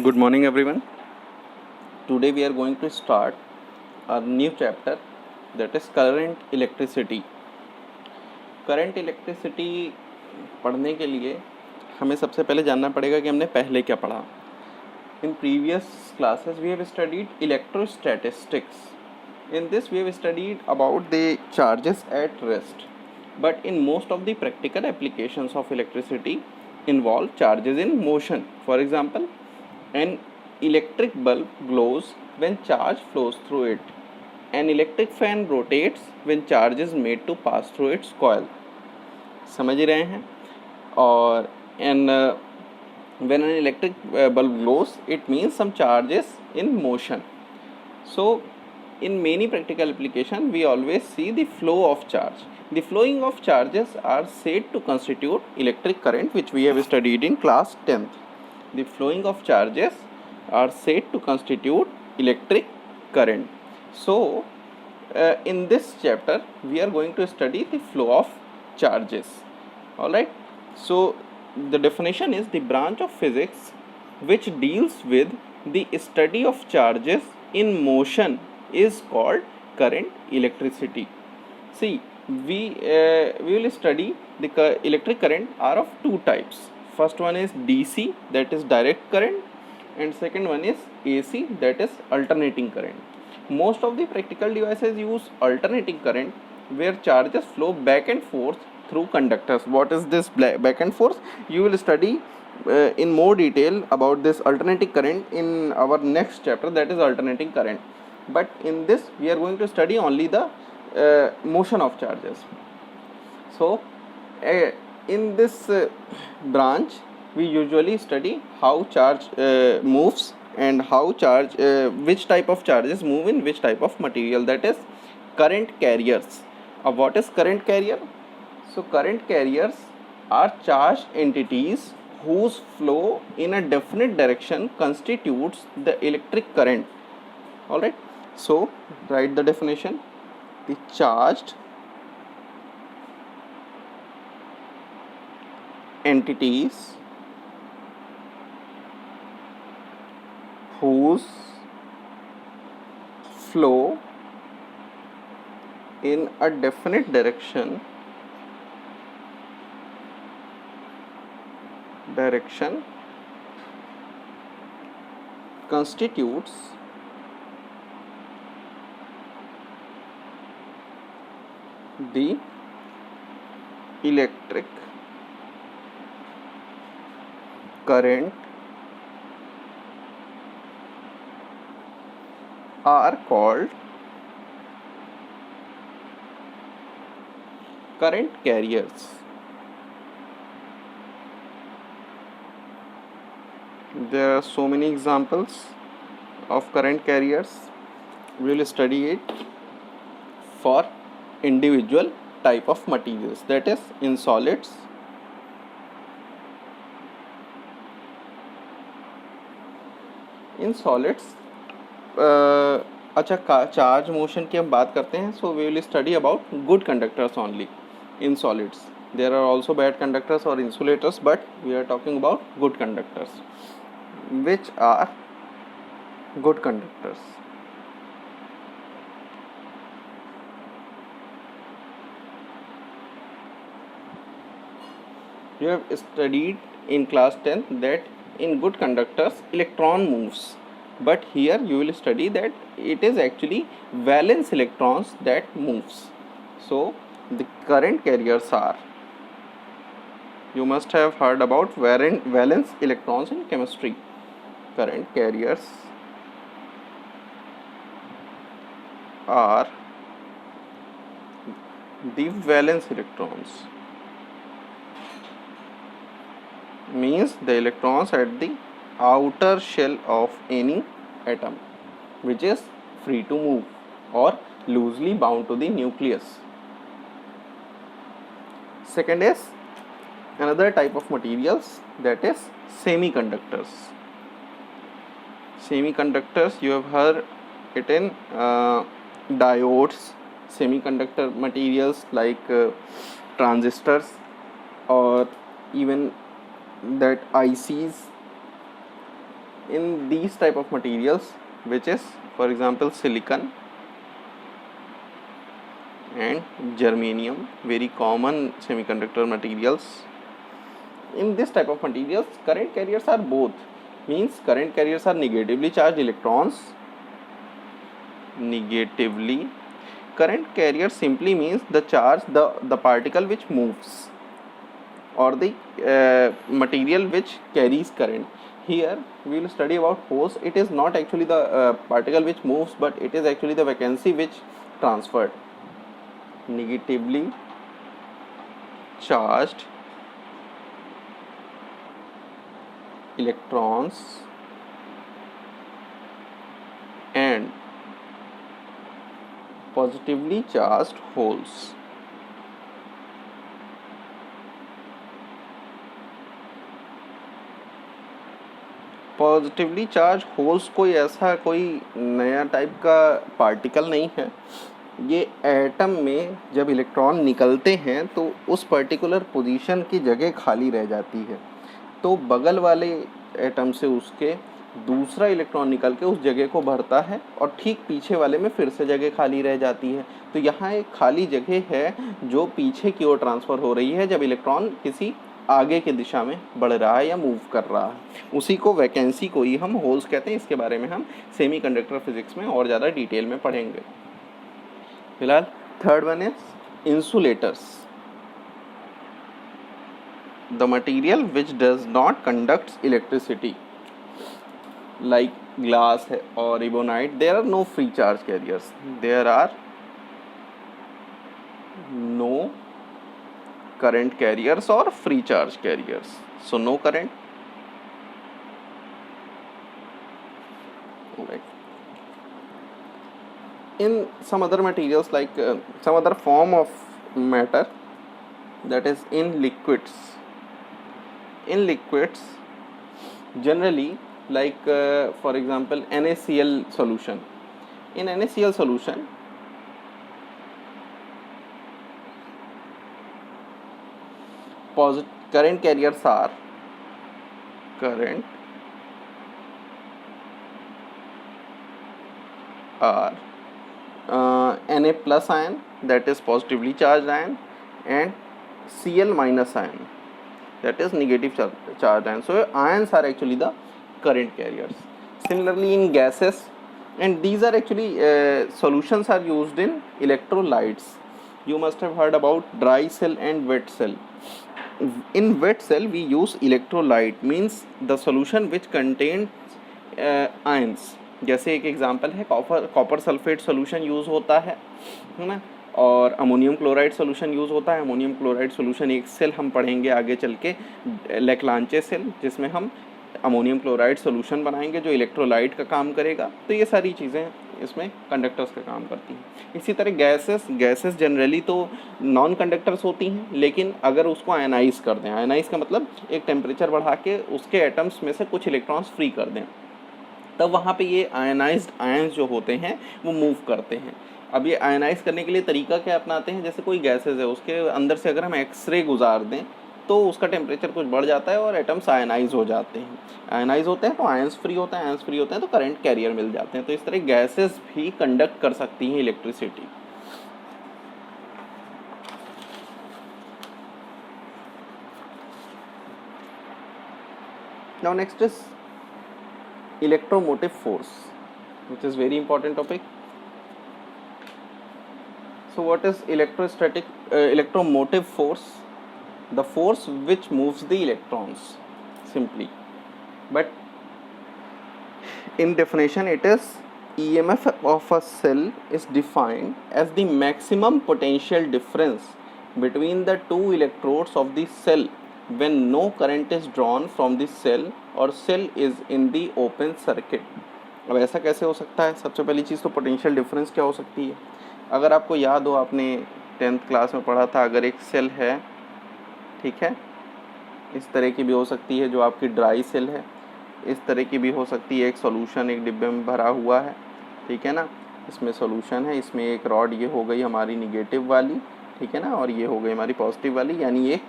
Good morning, everyone. Today we are going to start a new chapter, that is current electricity. Current electricity पढ़ने के लिए हमें सबसे पहले जानना पड़ेगा कि हमने पहले क्या पढ़ा. In previous classes we have studied electrostatistics. In this we have studied about the charges at rest. But in most of the practical applications of electricity involve charges in motion. For example, an electric bulb glows when charge flows through it. An electric fan rotates when charge is made to pass through its coil. समझ रहे हैं. और when an electric bulb glows, it means some charge is in motion. So in many practical applications we always see the flow of charge. The flowing of charges are said to constitute electric current, which we have studied in class 10th. The flowing of charges are said to constitute electric current. So in this chapter we are going to study the flow of charges. Alright, so the definition is the branch of physics which deals with the study of charges in motion is called current electricity. See, we will study the electric current are of two types. First one is DC, that is direct current, and second one is AC, that is alternating current. Most of the practical devices use alternating current, where charges flow back and forth through conductors. What is this back and forth? You will study in more detail about this alternating current in our next chapter, that is alternating current. But in this we are going to study only the motion of charges. So in this branch we usually study how charge moves and how charge which type of charges move in which type of material, that is current carriers. What is current carrier? So current carriers are charged entities whose flow in a definite direction constitutes the electric current. Alright, so write the definition. The charged entities whose flow in a definite direction constitutes the electric current are called current carriers. There are so many examples of current carriers. We will study it for individual type of materials, that is in solids, अच्छा charge motion की हम बात करते हैं. So we will study about good conductors only in solids. There are also bad conductors और insulators, but we are talking about good conductors. Which are good conductors? You have studied in class 10 that in good conductors electron moves, but here you will study that it is actually valence electrons that moves. So the current carriers are, you must have heard about valence electrons in chemistry. Current carriers are the valence electrons, means the electrons at the outer shell of any atom which is free to move or loosely bound to the nucleus. Second is another type of materials, that is semiconductors. Semiconductors, you have heard it in diodes, semiconductor materials like transistors, or even that ICs, in these type of materials, which is for example silicon and germanium, very common semiconductor materials. In this type of materials, current carriers are both, means current carriers are negatively charged electrons. Negatively, current carrier simply means the charge, the particle which moves, or the material which carries current. Here we will study about holes. It is not actually the particle which moves, but it is actually the vacancy which transferred. Negatively charged electrons and positively charged holes. Positively charge holes कोई ऐसा कोई नया type का particle नहीं है। ये atom में जब इलेक्ट्रॉन निकलते हैं तो उस पर्टिकुलर पोजीशन की जगह खाली रह जाती है, तो बगल वाले एटम से उसके दूसरा इलेक्ट्रॉन निकल के उस जगह को भरता है और ठीक पीछे वाले में फिर से जगह खाली रह जाती है। तो यहाँ एक खाली जगह है जो पीछे की ओर ट्रांसफ़र हो रही है जब इलेक्ट्रॉन किसी आगे की दिशा में बढ़ रहा है या मूव कर रहा है, उसी को वैकेंसी को ही हम होल्स कहते हैं। इसके बारे में हम सेमीकंडक्टर फिजिक्स में और ज़्यादा डिटेल में पढ़ेंगे। फिलहाल third one is insulators, the material which does not conduct electricity, like glass है और ebonite, there are no free charge carriers, there are no current carriers or free charge carriers, so no current. Right. In some other materials, like some other form of matter, that is in liquids, generally, like for example NaCl solution. In NaCl solution, current carriers are Na plus ion, that is positively charged ion, and Cl minus ion, that is negative charged ion. So ions are actually the current carriers. Similarly in gases, and these are actually solutions are used in electrolytes. You must have heard about dry cell and wet cell. In wet cell we use electrolyte, means the solution which contains ions. जैसे एक example है copper sulphate solution use होता है ना, और ammonium chloride solution use होता है। Ammonium chloride solution एक सेल हम पढ़ेंगे आगे चल के, लेक्लांचे सेल, जिसमें हम अमोनियम क्लोराइड सोल्यूशन बनाएंगे जो इलेक्ट्रोलाइट का काम करेगा। तो ये सारी चीज़ें इसमें कंडक्टर्स का काम करती हैं। इसी तरह गैसेस जनरली तो नॉन कंडक्टर्स होती हैं, लेकिन अगर उसको आयनाइज कर दें, आयनाइज का मतलब एक टेम्परेचर बढ़ा के उसके एटम्स में से कुछ इलेक्ट्रॉन्स फ्री कर दें, तब वहाँ पे ये आयनाइज्ड आयंस जो होते हैं वो मूव करते हैं। अब ये आयनाइज करने के लिए तरीका क्या अपनाते हैं, जैसे कोई गैसेज है उसके अंदर से अगर हम एक्सरे गुजार दें तो उसका टेम्परेचर कुछ बढ़ जाता है और एटम्स आयनाइज हो जाते हैं। आयनाइज होते हैं तो आयंस फ्री होते हैं, आयंस फ्री होते हैं तो करंट कैरियर मिल जाते हैं। तो इस तरह गैसेस भी कंडक्ट कर सकती हैं electricity. Now next is electromotive force, which is very important topic. So what is electromotive force? The force which moves the electrons, simply. But in definition it is EMF of a cell is defined as the maximum potential difference between the two electrodes of the cell when no current is drawn from the cell or cell is in the open circuit. अब ऐसा कैसे हो सकता है? सबसे पहली चीज़ तो potential difference क्या हो सकती है? अगर आपको याद हो, आपने 10th क्लास में पढ़ा था, अगर एक सेल है, ठीक है, इस तरह की भी हो सकती है जो आपकी ड्राई सेल है, इस तरह की भी हो सकती है, एक सॉल्यूशन एक डिब्बे में भरा हुआ है, ठीक है ना, इसमें सॉल्यूशन है, इसमें एक रॉड, ये हो गई हमारी निगेटिव वाली, ठीक है ना, और ये हो गई हमारी पॉजिटिव वाली, यानी एक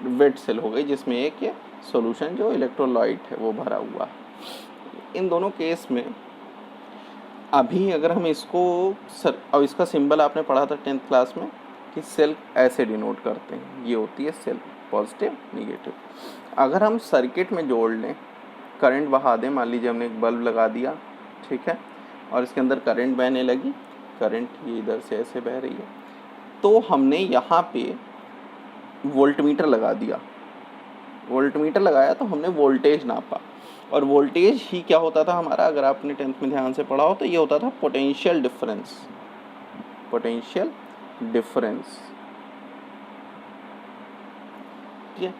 वेट सेल हो गई जिसमें एक ये सॉल्यूशन जो इलेक्ट्रोलाइट है वो भरा हुआ है। इन दोनों केस में अभी अगर हम इसको और इसका सिंबल आपने पढ़ा था 10th क्लास में कि सेल ऐसे डिनोट करते हैं, ये होती है सेल, पॉजिटिव नेगेटिव। अगर हम सर्किट में जोड़ लें, करंट बहा दें, मान लीजिए हमने एक बल्ब लगा दिया, ठीक है, और इसके अंदर करंट बहने लगी, करंट ये इधर से ऐसे बह रही है, तो हमने यहाँ पे वोल्टमीटर लगा दिया, वोल्टमीटर लगाया तो हमने वोल्टेज नापा, और वोल्टेज ही क्या होता था हमारा, अगर आपने 10th में ध्यान से पढ़ा हो तो ये होता था पोटेंशियल डिफरेंस, पोटेंशियल डिफरेंस, ठीक है।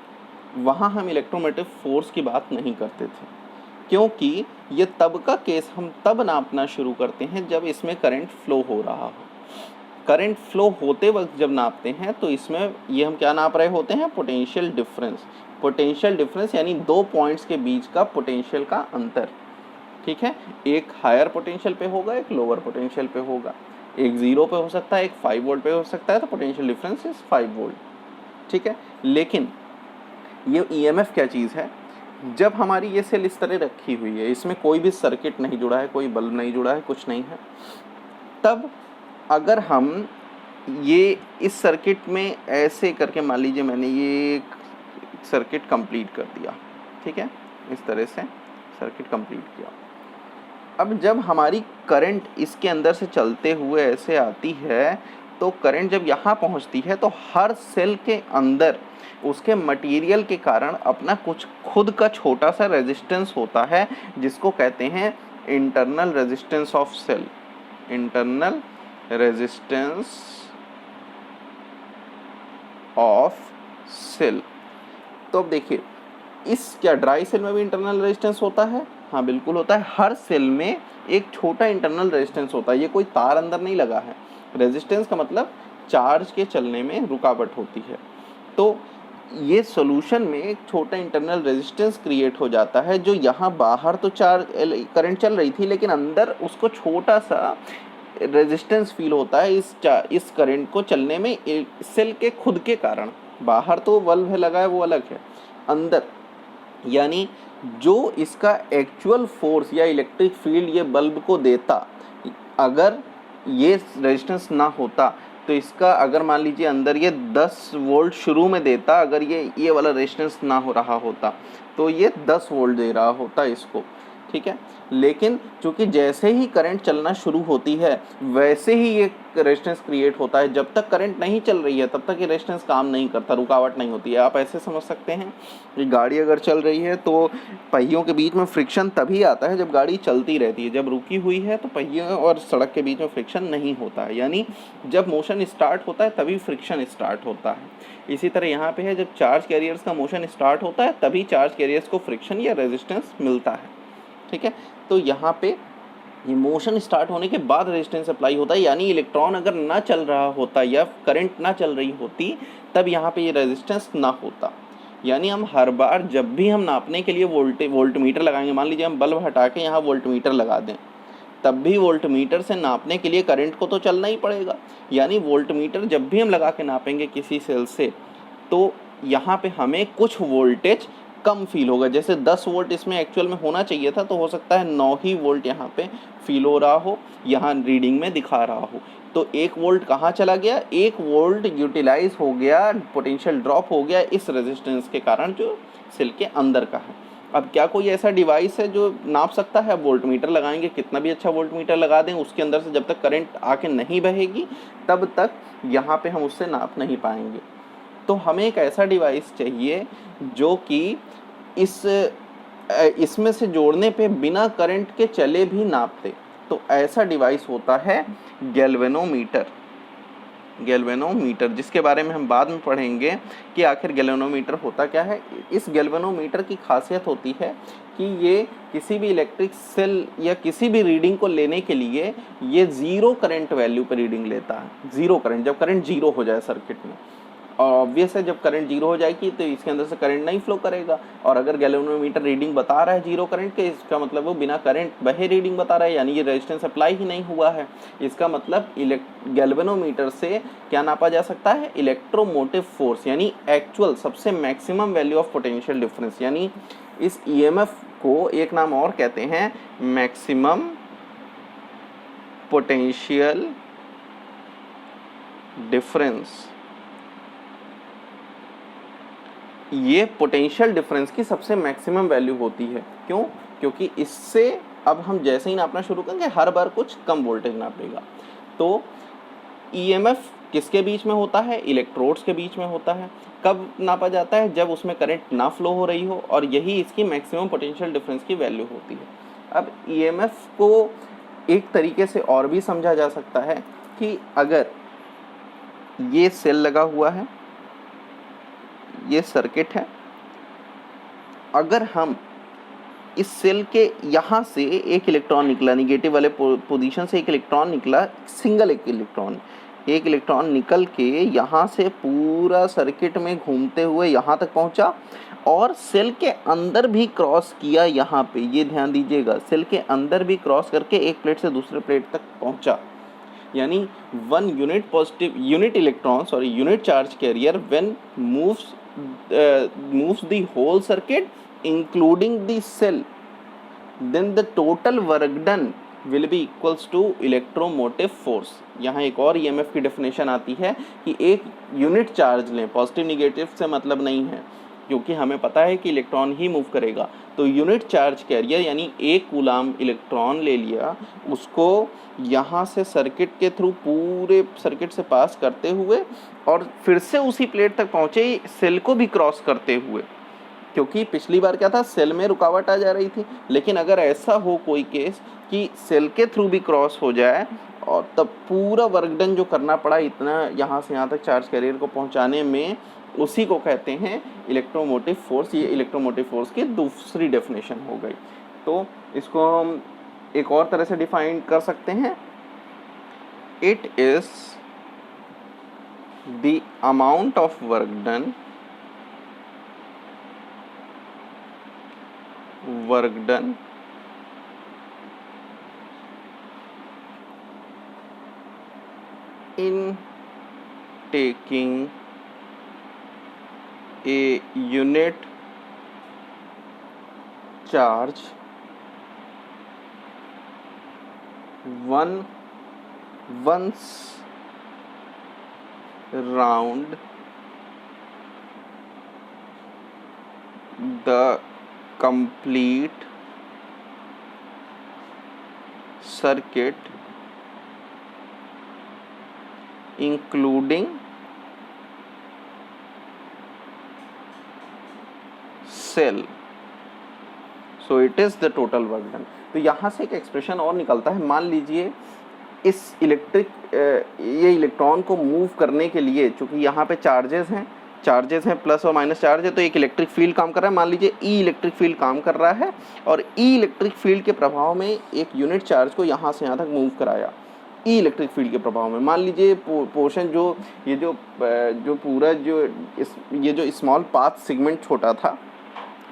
वहाँ हम इलेक्ट्रोमोटिव फोर्स की बात नहीं करते थे, क्योंकि ये तब का केस हम तब नापना शुरू करते हैं जब इसमें करंट फ्लो हो रहा हो। करंट फ्लो होते वक्त जब नापते हैं तो इसमें ये हम क्या नाप रहे होते हैं, पोटेंशियल डिफरेंस। पोटेंशियल डिफरेंस यानी दो पॉइंट्स के बीच का पोटेंशियल का अंतर, ठीक है। एक हायर पोटेंशियल पे होगा, एक लोअर पोटेंशियल पे होगा, एक 0 पे हो सकता है, एक 5 वोल्ट पे हो सकता है, तो पोटेंशियल डिफरेंस इज 5 वोल्ट, ठीक है। लेकिन ये ईएमएफ क्या चीज़ है, जब हमारी ये सेल इस तरह रखी हुई है, इसमें कोई भी सर्किट नहीं जुड़ा है, कोई बल्ब नहीं जुड़ा है, कुछ नहीं है, तब अगर हम ये इस सर्किट में ऐसे करके, मान लीजिए मैंने ये सर्किट कंप्लीट कर दिया, ठीक है, इस तरह से सर्किट कंप्लीट किया। अब जब हमारी करंट इसके अंदर से चलते हुए ऐसे आती है, तो करंट जब यहाँ पहुँचती है तो हर सेल के अंदर उसके मटेरियल के कारण अपना कुछ खुद का छोटा सा रेजिस्टेंस होता है, जिसको कहते हैं internal resistance of cell, internal resistance of cell. तो अब देखिए, इस क्या ड्राई सेल में भी इंटरनल रेजिस्टेंस होता है? हाँ बिल्कुल होता है। हर सेल में एक छोटा इंटरनल रेजिस्टेंस होता है, ये कोई तार अंदर नहीं लगा है। रेजिस्टेंस का मतलब चार्ज के चलने में रुकावट होती है। तो ये सॉल्यूशन में एक छोटा इंटरनल रेजिस्टेंस क्रिएट हो जाता है, जो यहाँ बाहर तो चार्ज करंट चल रही थी, लेकिन अंदर उसको छोटा सा रेजिस्टेंस फील होता है इस करंट को चलने में सेल के खुद के कारण। बाहर तो बल्ब है लगा है वो अलग है, अंदर यानी जो इसका एक्चुअल फोर्स या इलेक्ट्रिक फील्ड ये बल्ब को देता, अगर ये रेजिस्टेंस ना होता तो इसका, अगर मान लीजिए अंदर ये 10 वोल्ट शुरू में देता, अगर ये वाला रेजिस्टेंस ना हो रहा होता तो ये 10 वोल्ट दे रहा होता इसको, ठीक है। लेकिन चूंकि जैसे ही करंट चलना शुरू होती है वैसे ही ये रेजिस्टेंस क्रिएट होता है। जब तक करंट नहीं चल रही है तब तक ये रेजिस्टेंस काम नहीं करता, रुकावट नहीं होती है। आप ऐसे समझ सकते हैं कि गाड़ी अगर चल रही है तो पहियों के बीच में फ्रिक्शन तभी आता है जब गाड़ी चलती रहती है। जब रुकी हुई है तो पहियों और सड़क के बीच में फ्रिक्शन नहीं होता है, यानी जब मोशन स्टार्ट होता है तभी फ्रिक्शन स्टार्ट होता है। इसी तरह यहाँ पे है, जब चार्ज कैरियर्स का मोशन स्टार्ट होता है तभी चार्ज कैरियर्स को फ्रिक्शन या रेजिस्टेंस मिलता है, ठीक है। तो यहाँ पे ये मोशन स्टार्ट होने के बाद रेजिस्टेंस अप्लाई होता है, यानी इलेक्ट्रॉन अगर ना चल रहा होता या करंट ना चल रही होती तब यहाँ पे ये रेजिस्टेंस ना होता। यानी हम हर बार जब भी हम नापने के लिए वोल्टमीटर लगाएंगे, मान लीजिए हम बल्ब हटा के यहाँ वोल्टमीटर लगा दें, तब भी वोल्टमीटर से नापने के लिए करंट को तो चलना ही पड़ेगा। यानी वोल्टमीटर जब भी हम लगा के नापेंगे किसी सेल से, तो यहाँ पे हमें कुछ वोल्टेज कम फील होगा। जैसे 10 वोल्ट इसमें एक्चुअल में होना चाहिए था, तो हो सकता है 9 ही वोल्ट यहाँ पे फील हो रहा हो, यहाँ रीडिंग में दिखा रहा हो। तो 1 वोल्ट कहाँ चला गया? 1 वोल्ट यूटिलाइज हो गया, पोटेंशियल ड्रॉप हो गया इस रेजिस्टेंस के कारण जो सेल के अंदर का है। अब क्या कोई ऐसा डिवाइस है जो नाप सकता है? वोल्टमीटर लगाएंगे, कितना भी अच्छा वोल्टमीटर लगा दें, उसके अंदर से जब तक करंट आके नहीं बहेगी तब तक यहाँ पे हम उससे नाप नहीं पाएंगे। तो हमें एक ऐसा डिवाइस चाहिए जो कि इसमें से जोड़ने पे बिना करंट के चले भी नापते। तो ऐसा डिवाइस होता है गैल्वेनोमीटर। गैल्वेनोमीटर, जिसके बारे में हम बाद में पढ़ेंगे कि आखिर गैल्वेनोमीटर होता क्या है। इस गैल्वेनोमीटर की खासियत होती है कि ये किसी भी इलेक्ट्रिक सेल या किसी भी रीडिंग को लेने के लिए ये 0 करंट वैल्यू पर रीडिंग लेता है। 0 करंट, जब करंट 0 हो जाए सर्किट में। और ऑब्वियस है जब करंट 0 हो जाएगी तो इसके अंदर से करंट नहीं फ्लो करेगा। और अगर गैल्वेनोमीटर रीडिंग बता रहा है 0 करंट के, इसका मतलब वो बिना करंट बहे रीडिंग बता रहा है, यानी ये रेजिस्टेंस अप्लाई ही नहीं हुआ है। इसका मतलब गैल्वेनोमीटर से क्या नापा जा सकता है? इलेक्ट्रोमोटिव फोर्स, यानी एक्चुअल सबसे maximum value of potential difference, यानी इस ईएमएफ को एक नाम और कहते हैं मैक्सिमम पोटेंशियल डिफरेंस। ये पोटेंशियल डिफरेंस की सबसे मैक्सिमम वैल्यू होती है। क्यों? क्योंकि इससे अब हम जैसे ही नापना शुरू करेंगे हर बार कुछ कम वोल्टेज नापेगा। तो ईएमएफ किसके बीच में होता है? इलेक्ट्रोड्स के बीच में होता है। कब नापा जाता है? जब उसमें करंट ना फ्लो हो रही हो, और यही इसकी मैक्सिमम पोटेंशियल डिफरेंस की वैल्यू होती है। अब ईएमएफ को एक तरीके से और भी समझा जा सकता है कि अगर ये सेल लगा हुआ है, ये सर्किट है, अगर हम इस सेल के यहाँ से एक इलेक्ट्रॉन निकला, निगेटिव वाले पोजीशन से एक इलेक्ट्रॉन निकला, सिंगल एक इलेक्ट्रॉन निकल के यहाँ से पूरा सर्किट में घूमते हुए यहाँ तक पहुँचा और सेल के अंदर भी क्रॉस किया। यहाँ पे ये ध्यान दीजिएगा, सेल के अंदर भी क्रॉस करके एक प्लेट से दूसरे प्लेट तक पहुँचा। यानी one unit charge carrier when moves the whole circuit including the cell, then the total work done will be equals to electromotive force। यहाँ एक और EMF की डेफिनेशन आती है कि एक यूनिट चार्ज लें, पॉजिटिव निगेटिव से मतलब नहीं है, क्योंकि हमें पता है कि इलेक्ट्रॉन ही मूव करेगा। तो यूनिट चार्ज कैरियर यानी एक कूलाम इलेक्ट्रॉन ले लिया, उसको यहाँ से सर्किट के थ्रू पूरे सर्किट से पास करते हुए और फिर से उसी प्लेट तक पहुँचे, सेल को भी क्रॉस करते हुए। क्योंकि पिछली बार क्या था, सेल में रुकावट आ जा रही थी, लेकिन अगर ऐसा हो कोई केस कि सेल के थ्रू भी क्रॉस हो जाए और तब पूरा वर्क डन जो करना पड़ा इतना यहाँ से यहाँ तक चार्ज कैरियर को पहुँचाने में, उसी को कहते हैं इलेक्ट्रोमोटिव फोर्स। ये इलेक्ट्रोमोटिव फोर्स की दूसरी डेफिनेशन हो गई। तो इसको हम एक और तरह से डिफाइन कर सकते हैं, it is the amount of work done in taking a unit charge once round the complete circuit including cell, so it is the total work done। तो यहाँ से एक एक्सप्रेशन और निकलता है। मान लीजिए इस ये इलेक्ट्रॉन को मूव करने के लिए, चूँकि यहाँ पे चार्जेस हैं प्लस और माइनस चार्ज है, तो एक इलेक्ट्रिक फील्ड काम कर रहा है। मान लीजिए ई इलेक्ट्रिक फील्ड काम कर रहा है और ई इलेक्ट्रिक फील्ड के प्रभाव में एक यूनिट चार्ज को यहाँ से यहाँ तक मूव कराया। ई इलेक्ट्रिक फील्ड के प्रभाव में मान लीजिए पोर्शन जो जो स्मॉल पाथ सेगमेंट छोटा था,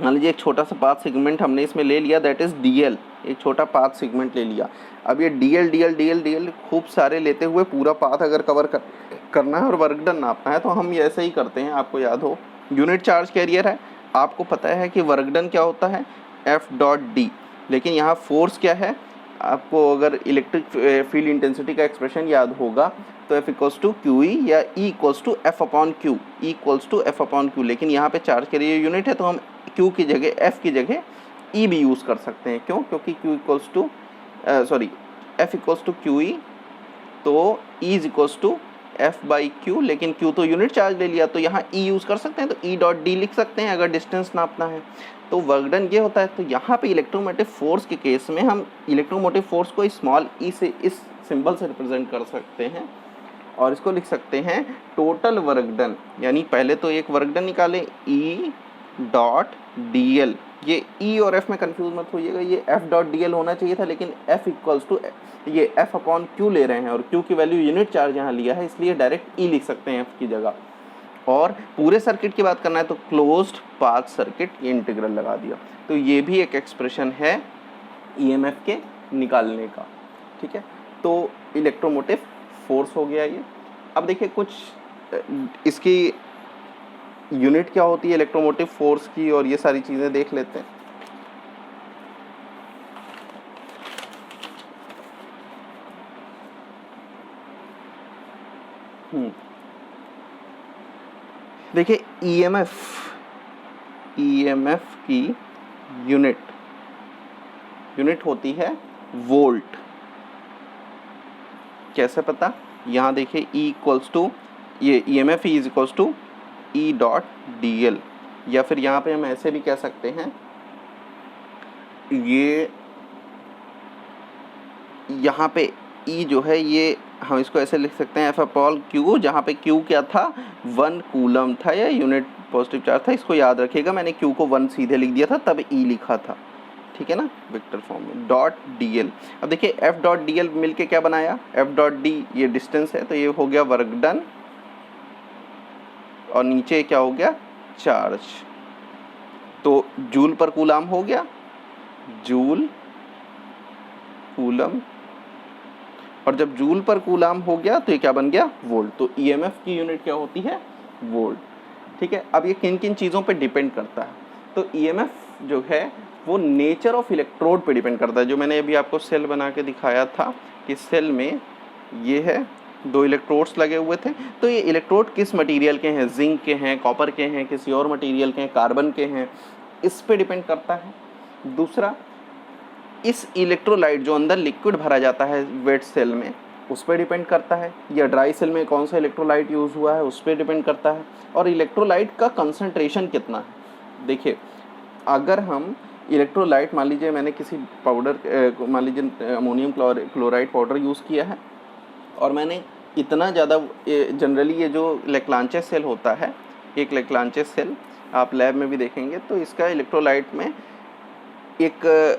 मान लीजिए एक छोटा सा पाथ सेगमेंट हमने इसमें ले लिया, दैट इज़ DL, एक छोटा पाथ सेगमेंट ले लिया। अब ये DL खूब सारे लेते हुए पूरा पाथ अगर कवर करना है और वर्क डन नापना है, तो हम ये ऐसे ही करते हैं। आपको याद हो, यूनिट चार्ज कैरियर है, आपको पता है कि वर्क डन क्या होता है, F.D, लेकिन यहाँ फोर्स क्या है, आपको अगर इलेक्ट्रिक फील्ड इंटेंसिटी का एक्सप्रेशन याद होगा तो F इक्वल्स टू QE या E equals to F upon Q, लेकिन यहाँ पे चार्ज कैरियर यूनिट है तो हम Q की जगह F की जगह E भी यूज़ कर सकते हैं। क्यों? क्योंकि F इक्वल्स टू QE, तो E is equals to F by Q, लेकिन Q तो यूनिट चार्ज ले लिया तो यहाँ E यूज़ कर सकते हैं, तो E.D लिख सकते हैं अगर डिस्टेंस नापना है। तो वर्क डन ये होता है। तो यहाँ पे इलेक्ट्रोमोटिव फोर्स के केस में हम इलेक्ट्रोमोटिव फोर्स को स्मॉल e से इस सिंबल से रिप्रेजेंट कर सकते हैं और इसको लिख सकते हैं टोटल वर्क डन। यानी पहले तो एक वर्क डन निकालें E.dl, ये E और F में कंफ्यूज मत होइएगा, ये F.dl होना चाहिए था, लेकिन F इक्वल्स टू ये F अपॉन Q ले रहे हैं और Q की वैल्यू यूनिट चार्ज यहाँ लिया है, इसलिए डायरेक्ट E लिख सकते हैं F की जगह। और पूरे सर्किट की बात करना है तो क्लोज्ड पाथ सर्किट, ये इंटीग्रल लगा दिया। तो ये भी एक एक्सप्रेशन है EMF के निकालने का। ठीक है, तो इलेक्ट्रोमोटिव फोर्स हो गया ये। अब देखिए कुछ इसकी यूनिट क्या होती है इलेक्ट्रोमोटिव फोर्स की, और ये सारी चीज़ें देख लेते हैं। देखिए ईएमएफ की यूनिट होती है वोल्ट। कैसे पता? यहाँ देखिए E इक्वल्स टू, ये EMF E is equals to E dot DL, या फिर यहाँ पे हम ऐसे भी कह सकते हैं, ये यहाँ पे E जो है ये हम इसको ऐसे लिख सकते हैं F/Q, जहाँ पे Q क्या था, 1 कूलम था या यूनिट पॉजिटिव चार्ज था। इसको याद रखिएगा, मैंने Q को 1 सीधे लिख दिया था तब E लिखा था, ठीक है ना, वेक्टर फॉर्म में। डॉट DL, अब देखिए F डॉट DL मिलके क्या बनाया, F डॉट D ये डिस्टेंस है तो ये हो गया वर्क डन, और नीचे क्या हो गया, चार्ज। तो जूल पर कूलम हो गया, जूल कूलम, और जब जूल पर कूलम हो गया तो ये क्या बन गया, वोल्ट। तो ईएमएफ की यूनिट क्या होती है, वोल्ट, ठीक है। अब ये किन किन चीज़ों पे डिपेंड करता है, तो ईएमएफ जो है वो नेचर ऑफ इलेक्ट्रोड पे डिपेंड करता है। जो मैंने अभी आपको सेल बना के दिखाया था कि सेल में ये है 2 इलेक्ट्रोड्स लगे हुए थे, तो ये इलेक्ट्रोड किस मटेरियल के हैं, जिंक के हैं, कॉपर के हैं, किसी और मटेरियल के हैं, कार्बन के हैं, इस पे डिपेंड करता है। दूसरा, इस इलेक्ट्रोलाइट जो अंदर लिक्विड भरा जाता है वेट सेल में, उस पर डिपेंड करता है, या ड्राई सेल में कौन सा इलेक्ट्रोलाइट यूज़ हुआ है उस पर डिपेंड करता है, और इलेक्ट्रोलाइट का कंसंट्रेशन कितना है। देखिए अगर हम इलेक्ट्रोलाइट, मान लीजिए मैंने किसी पाउडर, मान लीजिए अमोनियम क्लोराइड पाउडर यूज़ किया है, और मैंने इतना ज़्यादा, जनरली ये जो लेक्लांचे सेल होता है, एक लेक्लांचे सेल आप लैब में भी देखेंगे, तो इसका इलेक्ट्रोलाइट में एक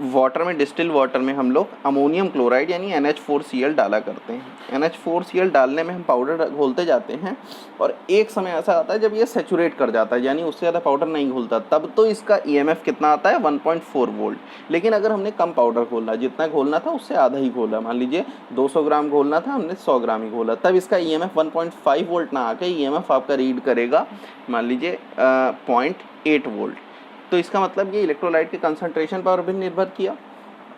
वाटर में, डिस्टिल वाटर में हम लोग अमोनियम क्लोराइड यानी NH4Cl डाला करते हैं। NH4Cl डालने में हम पाउडर घोलते जाते हैं, और एक समय ऐसा आता है जब ये सेचुरेट कर जाता है, यानी उससे ज़्यादा पाउडर नहीं घोलता, तब तो इसका EMF कितना आता है, 1.4 वोल्ट। लेकिन अगर हमने कम पाउडर घोला, जितना घोलना था उससे आधा ही घोला, मान लीजिए 200 ग्राम घोलना था, हमने 100 ग्राम ही घोला, तब इसका EMF 1.5 वोल्ट ना आके EMF आपका रीड करेगा मान लीजिए 0.8 वोल्ट। तो इसका मतलब ये इलेक्ट्रोलाइट के कंसंट्रेशन पर भी निर्भर किया,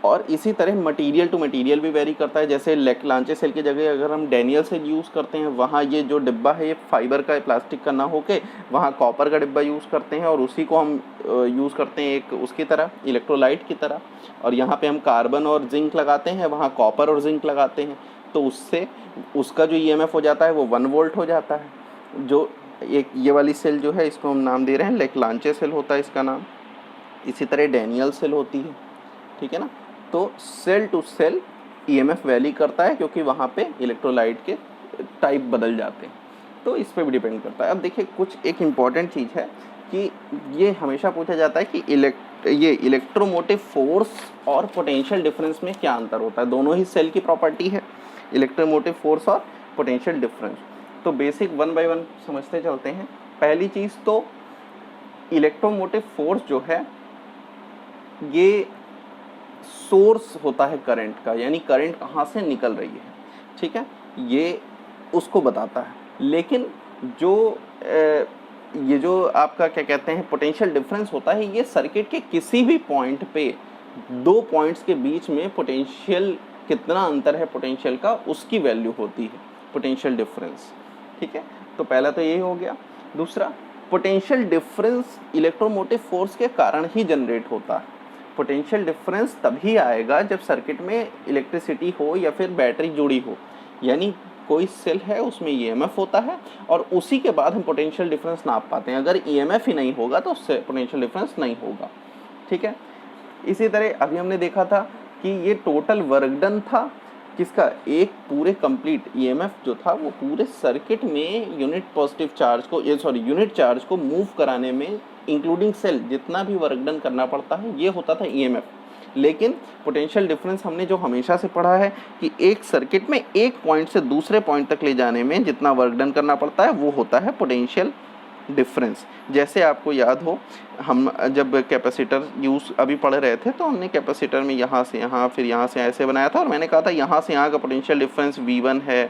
और इसी तरह मटेरियल टू मटेरियल भी वेरी करता है। जैसे लेक्लांचे सेल की जगह अगर हम डैनियल सेल यूज़ करते हैं, वहाँ ये जो डिब्बा है ये फाइबर का, प्लास्टिक का ना होके वहाँ कॉपर का डिब्बा यूज़ करते हैं, और उसी को हम यूज़ करते हैं एक उसकी तरह, इलेक्ट्रोलाइट की तरह। और यहाँ पे हम कार्बन और जिंक लगाते हैं, वहाँ कॉपर और जिंक लगाते हैं, तो उससे उसका जो EMF हो जाता है वो 1 वोल्ट हो जाता है। जो एक ये वाली सेल जो है इसको हम नाम दे रहे हैं लेक्लांचे सेल होता है इसका नाम। इसी तरह डैनियल सेल होती है, ठीक है ना। तो cell to cell EMF vary करता है, क्योंकि वहाँ पे इलेक्ट्रोलाइट के टाइप बदल जाते हैं, तो इस पर भी डिपेंड करता है। अब देखिए कुछ एक इम्पॉर्टेंट चीज़ है कि ये हमेशा पूछा जाता है कि ये इलेक्ट्रोमोटिव फोर्स और पोटेंशियल डिफरेंस में क्या अंतर होता है। दोनों ही सेल की प्रॉपर्टी है, इलेक्ट्रोमोटिव फोर्स और पोटेंशियल डिफरेंस। तो बेसिक 1 बाय 1 समझते चलते हैं। पहली चीज़ तो इलेक्ट्रोमोटिव फोर्स जो है ये सोर्स होता है करंट का, यानी करंट कहाँ से निकल रही है, ठीक है, ये उसको बताता है। लेकिन जो ये जो आपका क्या कहते हैं पोटेंशियल डिफरेंस होता है, ये सर्किट के किसी भी पॉइंट पे 2 पॉइंट्स के बीच में पोटेंशियल कितना अंतर है पोटेंशियल का, उसकी वैल्यू होती है पोटेंशियल डिफरेंस, ठीक है। तो पहला तो यही हो गया। दूसरा, पोटेंशियल डिफरेंस इलेक्ट्रोमोटिव फोर्स के कारण ही जनरेट होता है। पोटेंशियल डिफरेंस तभी आएगा जब सर्किट में इलेक्ट्रिसिटी हो या फिर बैटरी जुड़ी हो, यानी कोई सेल है उसमें EMF होता है, और उसी के बाद हम पोटेंशियल डिफरेंस नाप पाते हैं। अगर EMF ही नहीं होगा तो उससे पोटेंशियल डिफरेंस नहीं होगा, ठीक है। इसी तरह अभी हमने देखा था कि ये टोटल वर्क डन था किसका, एक पूरे कंप्लीट EMF जो था वो पूरे सर्किट में यूनिट चार्ज को मूव कराने में इंक्लूडिंग सेल जितना भी वर्क डन करना पड़ता है ये होता था EMF। लेकिन पोटेंशियल डिफरेंस हमने जो हमेशा से पढ़ा है कि एक सर्किट में एक पॉइंट से दूसरे पॉइंट तक ले जाने में जितना वर्क डन करना पड़ता है वो होता है पोटेंशियल डिफरेंस। जैसे आपको याद हो, हम जब कैपेसिटर यूज़ अभी पढ़ रहे थे तो हमने कैपेसिटर में यहाँ से यहाँ फिर यहाँ से ऐसे बनाया था, और मैंने कहा था यहाँ से यहाँ का पोटेंशियल डिफरेंस V1 है,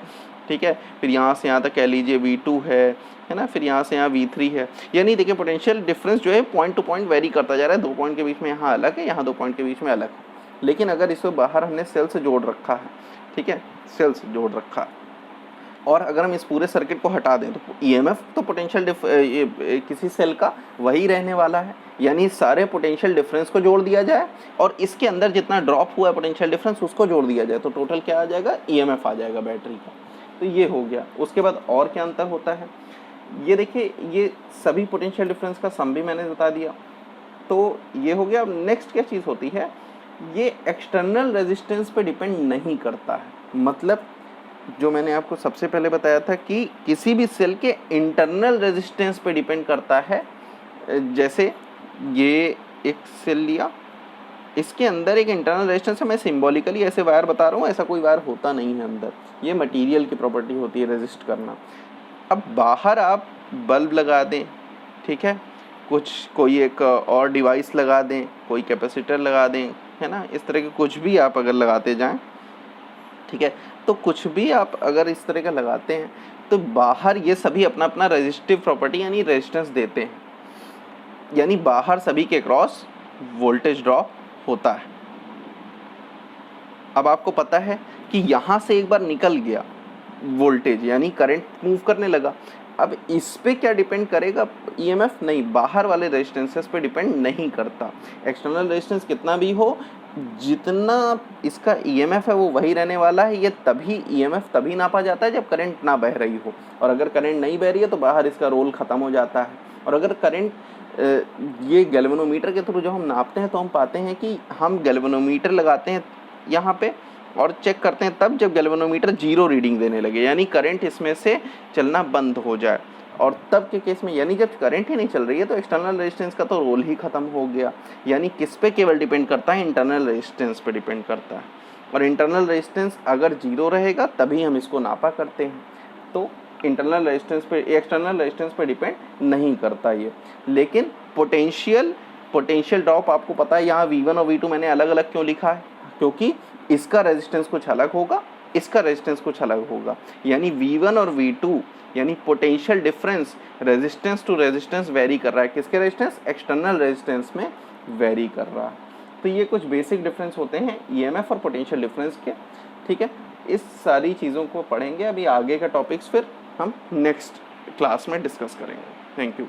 ठीक है, फिर यहाँ से यहाँ तक कह लीजिए V2 है ना, फिर यहाँ से यहाँ V3 है। यानी देखिए पोटेंशियल डिफरेंस जो है पॉइंट टू पॉइंट वेरी करता जा रहा है, 2 पॉइंट के बीच में यहाँ अलग है, यहाँ 2 पॉइंट के बीच में अलग है। लेकिन अगर इसको बाहर हमने सेल से जोड़ रखा है, ठीक है, सेल से जोड़ रखा, और अगर हम इस पूरे सर्किट को हटा दें तो ईएमएफ तो पोटेंशियल किसी सेल का वही रहने वाला है, यानी सारे पोटेंशियल डिफरेंस को जोड़ दिया जाए और इसके अंदर जितना ड्रॉप हुआ है पोटेंशियल डिफरेंस उसको जोड़ दिया जाए तो टोटल क्या आ जाएगा, ईएमएफ आ जाएगा बैटरी का। तो ये हो गया। उसके बाद और क्या अंतर होता है, ये देखिए, ये सभी पोटेंशियल डिफरेंस का सम भी मैंने बता दिया। तो ये हो गया। अब नेक्स्ट क्या चीज़ होती है, ये एक्सटर्नल रेजिस्टेंस पे डिपेंड नहीं करता है। मतलब जो मैंने आपको सबसे पहले बताया था कि किसी भी सेल के इंटरनल रेजिस्टेंस पे डिपेंड करता है। जैसे ये एक सेल लिया, इसके अंदर एक इंटरनल रेजिस्टेंस है, मैं सिंबॉलिकली ऐसे वायर बता रहा हूँ, ऐसा कोई वायर होता नहीं है अंदर, ये मटेरियल की प्रॉपर्टी होती है रेजिस्ट करना। अब बाहर आप बल्ब लगा दें, ठीक है, कोई एक और डिवाइस लगा दें, कोई कैपेसिटर लगा दें, है ना, इस तरह के कुछ भी आप अगर लगाते जाएं, ठीक है, तो कुछ भी आप अगर इस तरह का लगाते हैं तो बाहर ये सभी अपना अपना रेजिस्टिव प्रॉपर्टी यानी रेजिस्टेंस देते हैं, यानी बाहर सभी के क्रॉस वोल्टेज ड्रॉप होता है। अब आपको पता है कि यहाँ से एक बार निकल गया वोल्टेज यानी करंट मूव करने लगा। अब इस पे क्या डिपेंड करेगा, ईएमएफ नहीं, बाहर वाले रेजिस्टेंसेस पे डिपेंड नहीं करता। एक्सटर्नल रेजिस्टेंस कितना भी हो, जितना इसका ईएमएफ है वो वही रहने वाला है। ये तभी ईएमएफ तभी नापा जाता है जब करंट ना बह रही हो, और अगर करंट नहीं बह रही है तो बाहर इसका रोल ख़त्म हो जाता है। और अगर करंट ये गैल्वेनोमीटर के थ्रू जब हम नापते हैं तो हम पाते हैं कि हम गैल्वेनोमीटर लगाते हैं यहाँ पे और चेक करते हैं तब जब गैल्वेनोमीटर 0 रीडिंग देने लगे, यानी करंट इसमें से चलना बंद हो जाए। और तब के केस में यानी जब करंट ही नहीं चल रही है तो एक्सटर्नल रेजिस्टेंस का तो रोल ही ख़त्म हो गया। यानी किस पे केवल डिपेंड करता है, इंटरनल रेजिस्टेंस पे डिपेंड करता है। और इंटरनल रेजिस्टेंस अगर 0 रहेगा तभी हम इसको नापा करते हैं। तो इंटरनल रेजिस्टेंस पे, एक्सटर्नल रेजिस्टेंस पे डिपेंड नहीं करता ये। लेकिन पोटेंशियल ड्रॉप आपको पता है, यहाँ V1 और V2 मैंने अलग अलग क्यों लिखा है, क्योंकि इसका रेजिस्टेंस कुछ अलग होगा, इसका रेजिस्टेंस कुछ अलग होगा। यानी V1 और V2 यानी potential difference resistance to resistance vary कर रहा है। किसके रेजिस्टेंस, एक्सटर्नल रेजिस्टेंस में वेरी कर रहा है। तो ये कुछ बेसिक डिफरेंस होते हैं ईएमएफ और पोटेंशियल डिफरेंस के, ठीक है। इस सारी चीज़ों को पढ़ेंगे। अभी आगे का टॉपिक्स फिर हम नेक्स्ट क्लास में डिस्कस करेंगे। Thank you.